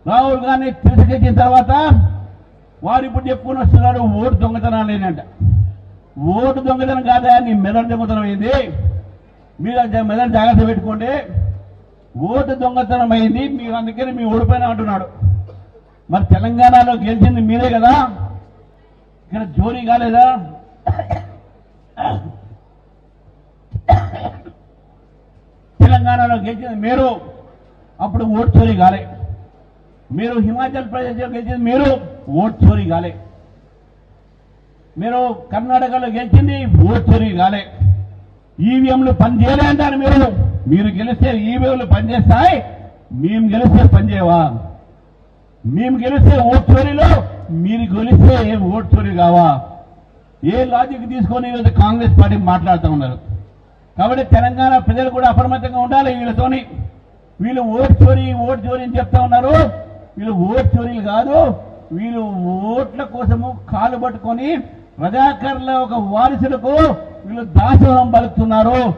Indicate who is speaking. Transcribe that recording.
Speaker 1: రాహుల్ గాంధీ తిరస్కరించిన తర్వాత వారు ఇప్పుడు చెప్పుకుని వస్తున్నారు ఓటు దొంగతనం లేదంట. ఓటు దొంగతనం కాదా, నీ మెదడు దొంగతనం అయింది, మీరు మెదడు జాగ్రత్త పెట్టుకోండి. ఓటు దొంగతనం అయింది మీరు, అందుకని మీ ఓడిపోయినా అంటున్నాడు. మరి తెలంగాణలో గెలిచింది మీరే కదా, ఇక్కడ జోరీ కాలేదా? తెలంగాణలో గెలిచింది మీరు, అప్పుడు ఓటు చోరీ కాలే. మీరు హిమాచల్ ప్రదేశ్లో గెలిచింది మీరు, ఓటు చోరీ కాలే. మీరు కర్ణాటకలో గెలిచింది, ఓటు చోరీ కాలే. ఈవీఎంలు పనిచేయలే అంటారు మీరు. మీరు గెలిస్తే ఈవీఎంలు పనిచేస్తాయి, మేము గెలిస్తే పనిచేయవా? మేము గెలిస్తే ఓటు చోరీలో, మీరు గెలిస్తే ఏం ఓటు చోరీ కావా? ఏ లాజిక్ తీసుకొని ఈరోజు కాంగ్రెస్ పార్టీ మాట్లాడుతూ ఉన్నారు. కాబట్టి తెలంగాణ ప్రజలు కూడా అప్రమత్తంగా ఉండాలి. వీళ్ళతోని వీళ్ళు ఓటు చోరీ అని చెప్తా ఉన్నారు. వీళ్ళు ఓటు చోరీలు కాదు, వీళ్ళు ఓట్ల కోసము కాలు పట్టుకొని రజాకర్ల ఒక వారసులకు వీళ్ళు దాసోహం పలుకుతున్నారు.